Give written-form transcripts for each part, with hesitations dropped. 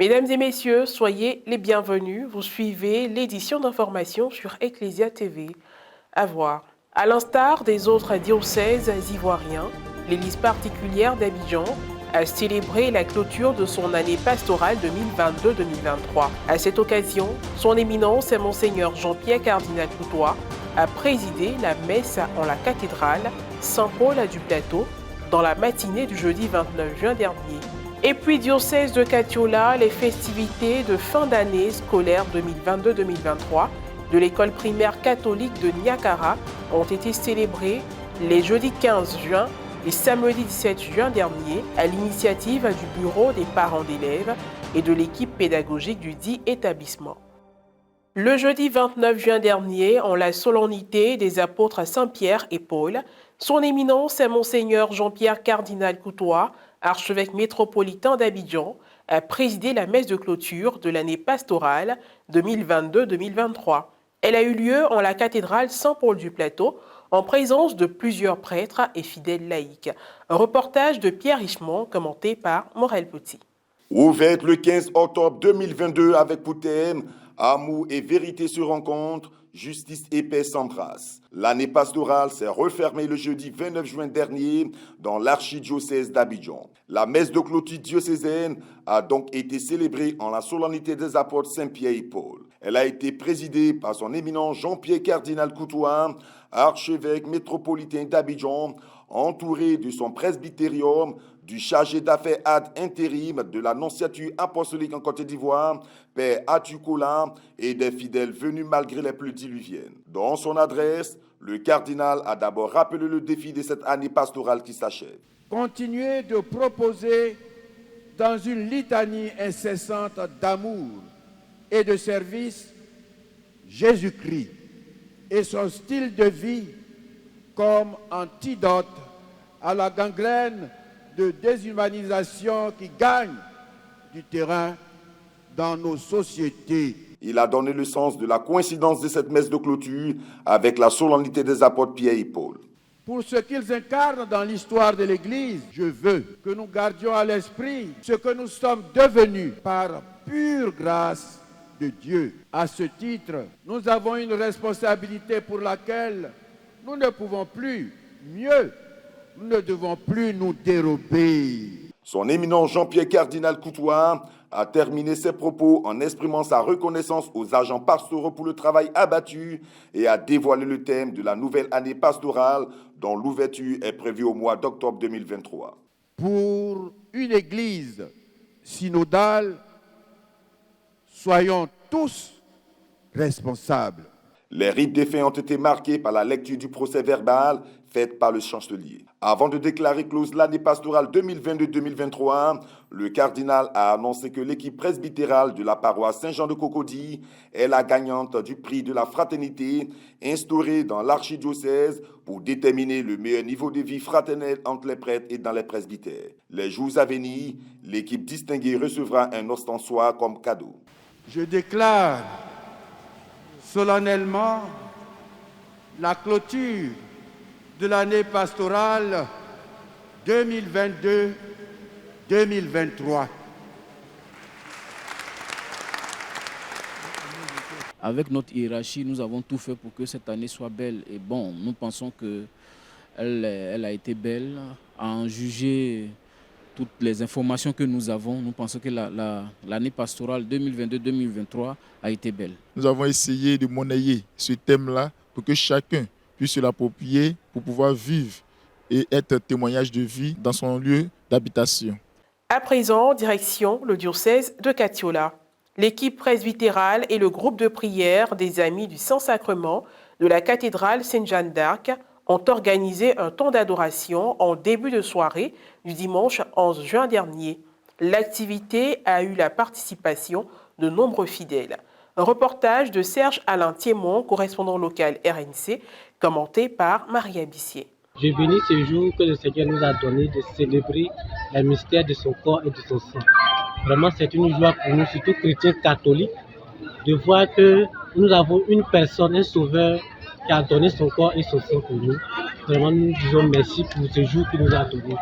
Mesdames et messieurs, soyez les bienvenus. Vous suivez l'édition d'information sur Ecclesia TV. À voir. À l'instar des autres diocèses ivoiriens, l'Église particulière d'Abidjan a célébré la clôture de son année pastorale 2022-2023. À cette occasion, son éminence, Monseigneur Jean-Pierre Cardinal Coutois, a présidé la messe en la cathédrale Saint-Paul du Plateau dans la matinée du jeudi 29 juin dernier. Et puis, diocèse de Katiola, les festivités de fin d'année scolaire 2022-2023 de l'école primaire catholique de Niakara ont été célébrées les jeudis 15 juin et samedi 17 juin dernier à l'initiative du bureau des parents d'élèves et de l'équipe pédagogique du dit établissement. Le jeudi 29 juin dernier, en la solennité des apôtres Saint-Pierre et Paul, son éminence Monseigneur Jean-Pierre Cardinal Coutois, archevêque métropolitain d'Abidjan, a présidé la messe de clôture de l'année pastorale 2022-2023. Elle a eu lieu en la cathédrale Saint-Paul du Plateau, en présence de plusieurs prêtres et fidèles laïcs. Un reportage de Pierre Richemont, commenté par Morel Petit. Ouverte le 15 octobre 2022 avec pour thème « Amour et vérité se rencontrent, justice et paix s'embrassent ». L'année pastorale s'est refermée le jeudi 29 juin dernier dans l'archidiocèse d'Abidjan. La messe de clôture diocésaine a donc été célébrée en la solennité des apôtres Saint-Pierre et Paul. Elle a été présidée par son éminent Jean-Pierre Cardinal Coutois, archevêque métropolitain d'Abidjan, entouré de son presbytérium, du chargé d'affaires ad intérim de la nonciature apostolique en Côte d'Ivoire, Père Atukola, et des fidèles venus malgré les pluies diluviennes. Dans son adresse, le cardinal a d'abord rappelé le défi de cette année pastorale qui s'achève. Continuer de proposer dans une litanie incessante d'amour et de service Jésus-Christ et son style de vie comme antidote à la gangrène de déshumanisation qui gagne du terrain dans nos sociétés. Il a donné le sens de la coïncidence de cette messe de clôture avec la solennité des apôtres Pierre et Paul. Pour ce qu'ils incarnent dans l'histoire de l'Église, je veux que nous gardions à l'esprit ce que nous sommes devenus par pure grâce de Dieu. À ce titre, nous avons une responsabilité pour laquelle nous ne pouvons plus, mieux, nous ne devons plus nous dérober. Son éminent Jean-Pierre Cardinal Coutois a terminé ses propos en exprimant sa reconnaissance aux agents pastoraux pour le travail abattu et a dévoilé le thème de la nouvelle année pastorale dont l'ouverture est prévue au mois d'octobre 2023. Pour une église synodale, soyons tous responsables. Les rites des faits ont été marqués par la lecture du procès verbal fait par le chancelier. Avant de déclarer close l'année pastorale 2022-2023, le cardinal a annoncé que l'équipe presbytérale de la paroisse Saint-Jean de Cocody est la gagnante du prix de la fraternité instauré dans l'archidiocèse pour déterminer le meilleur niveau de vie fraternelle entre les prêtres et dans les presbytères. Les jours à venir, l'équipe distinguée recevra un ostensoir comme cadeau. Je déclare solennellement la clôture de l'année pastorale 2022-2023. Avec notre hiérarchie, nous avons tout fait pour que cette année soit belle. Et bon, nous pensons qu'elle a été belle. À en juger toutes les informations que nous avons, nous pensons que l'année pastorale 2022-2023 a été belle. Nous avons essayé de monnayer ce thème-là pour que chacun puisse se l'approprier pour pouvoir vivre et être témoignage de vie dans son lieu d'habitation. À présent, direction le diocèse de Katiola. L'équipe presbytérale et le groupe de prière des Amis du Saint-Sacrement de la cathédrale Sainte-Jeanne d'Arc ont organisé un temps d'adoration en début de soirée du dimanche 11 juin dernier. L'activité a eu la participation de nombreux fidèles. Un reportage de Serge Alain Thiémon, correspondant local RNC, commenté par Maria Bissier. Je bénis ce jour que le Seigneur nous a donné de célébrer le mystère de son corps et de son sang. Vraiment, c'est une joie pour nous, surtout chrétiens catholiques, de voir que nous avons une personne, un sauveur, qui a donné son corps et son sang pour nous. Vraiment, nous disons merci pour ce jour qu'il nous a donné.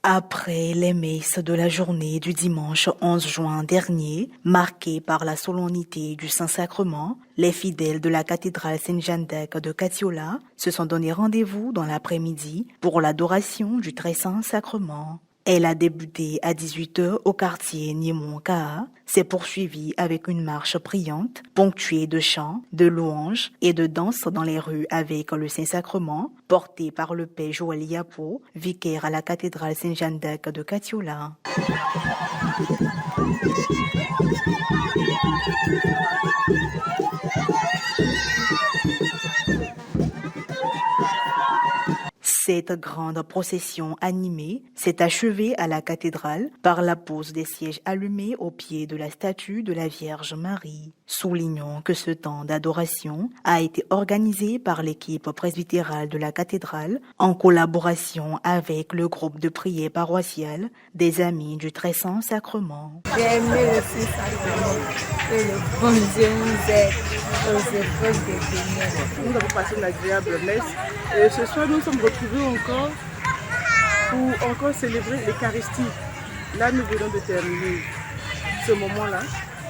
Après les messes de la journée du dimanche 11 juin dernier, marquée par la solennité du Saint-Sacrement, les fidèles de la cathédrale Saint-Jean d'Arc de Katiola se sont donné rendez-vous dans l'après-midi pour l'adoration du Très Saint-Sacrement. Elle a débuté à 18h au quartier Niemon-Kaa, s'est poursuivie avec une marche priante, ponctuée de chants, de louanges et de danses dans les rues avec le Saint-Sacrement, porté par le père Joël Yapo, vicaire à la cathédrale Saint-Jean d'Arc de Katiola. Cette grande procession animée s'est achevée à la cathédrale par la pose des sièges allumés au pied de la statue de la Vierge Marie. Soulignons que ce temps d'adoration a été organisé par l'équipe presbytérale de la cathédrale en collaboration avec le groupe de prière paroissiale des Amis du Très Saint-Sacrement. J'ai aimé le Saint-Sacrement, que le bon Dieu nous aide aux épreuves des ténèbres. Nous avons passé une agréable messe et ce soir nous sommes retrouvés encore pour encore célébrer l'Eucharistie. Là nous venons de terminer ce moment-là,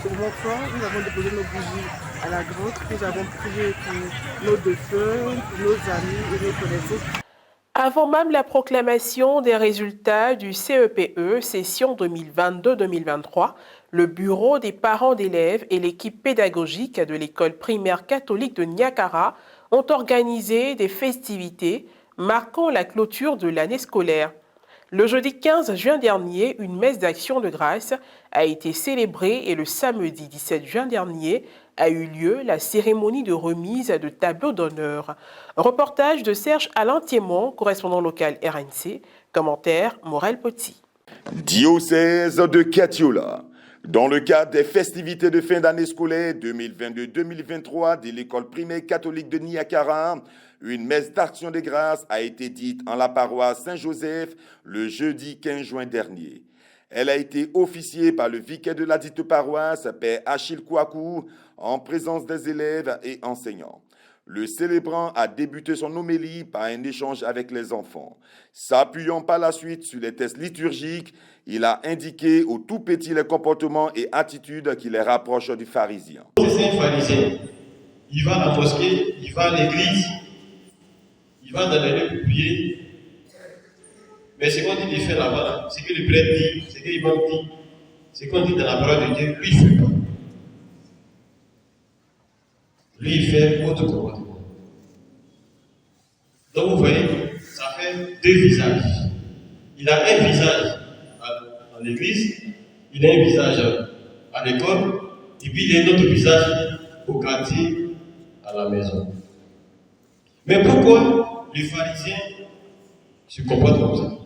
ce moment fort. Nous avons déposé nos bougies à la grotte, nous avons prié pour nos défunts, pour nos amis et nos connaissances. Avant même la proclamation des résultats du CEPE, session 2022-2023, le bureau des parents d'élèves et l'équipe pédagogique de l'école primaire catholique de Niakara ont organisé des festivités marquant la clôture de l'année scolaire. Le jeudi 15 juin dernier, une messe d'action de grâce a été célébrée et le samedi 17 juin dernier a eu lieu la cérémonie de remise de tableaux d'honneur. Reportage de Serge Alain Thiémon, correspondant local RNC, commentaire Morel Poti. Diocèse de Katiola. Dans le cadre des festivités de fin d'année scolaire 2022-2023 de l'école primaire catholique de Niakara, une messe d'action de grâce a été dite en la paroisse Saint-Joseph le jeudi 15 juin dernier. Elle a été officiée par le vicaire de la dite paroisse, Père Achille Kouakou, en présence des élèves et enseignants. Le célébrant a débuté son homélie par un échange avec les enfants. S'appuyant par la suite sur les textes liturgiques, il a indiqué aux tout petits les comportements et attitudes qui les rapprochent du pharisien. C'est un pharisien. Il va à la mosquée, il va à l'église, il va dans les lieux pour prier. Mais ce qu'on dit de faire là-bas, ce que le prêtre dit, ce que l'imam dit, ce qu'on dit dans la parole de Dieu, lui, il ne fait pas. Lui, il fait autre comportement. Donc, vous voyez, ça fait deux visages. Il a un visage à l'église, il a un visage à l'école, et puis il a un autre visage au quartier, à la maison. Mais pourquoi les pharisiens se comportent comme ça?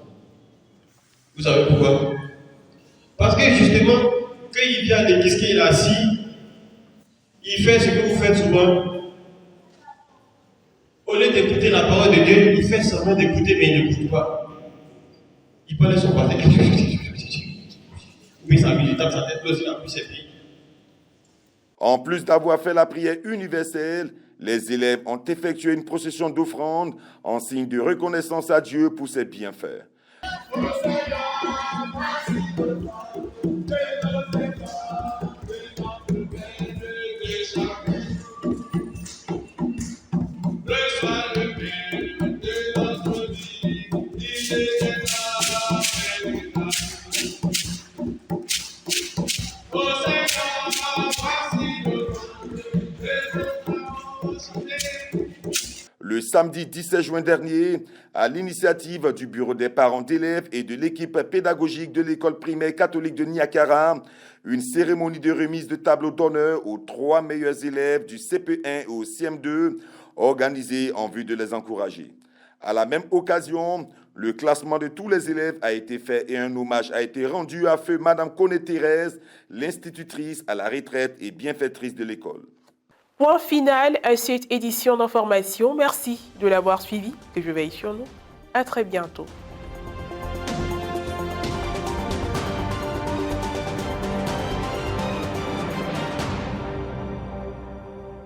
Vous savez pourquoi? Parce que justement, quand il vient à l'église, qu'il est assis, il fait ce que vous faites souvent. Au lieu d'écouter la parole de Dieu, il fait seulement d'écouter, mais il n'écoute pas. Il parle de son côté. Oui, ça il tape sa tête, il appuie ses pieds. En plus d'avoir fait la prière universelle, les élèves ont effectué une procession d'offrandes en signe de reconnaissance à Dieu pour ses bienfaits. Le samedi 17 juin dernier, à l'initiative du bureau des parents d'élèves et de l'équipe pédagogique de l'école primaire catholique de Niakara, une cérémonie de remise de tableaux d'honneur aux 3 meilleurs élèves du CP1 et au CM2, organisée en vue de les encourager. À la même occasion, le classement de tous les élèves a été fait et un hommage a été rendu à feu Madame Koné-Thérèse, l'institutrice à la retraite et bienfaitrice de l'école. Point final à cette édition d'information. Merci de l'avoir suivi, que je veille sur nous. À très bientôt.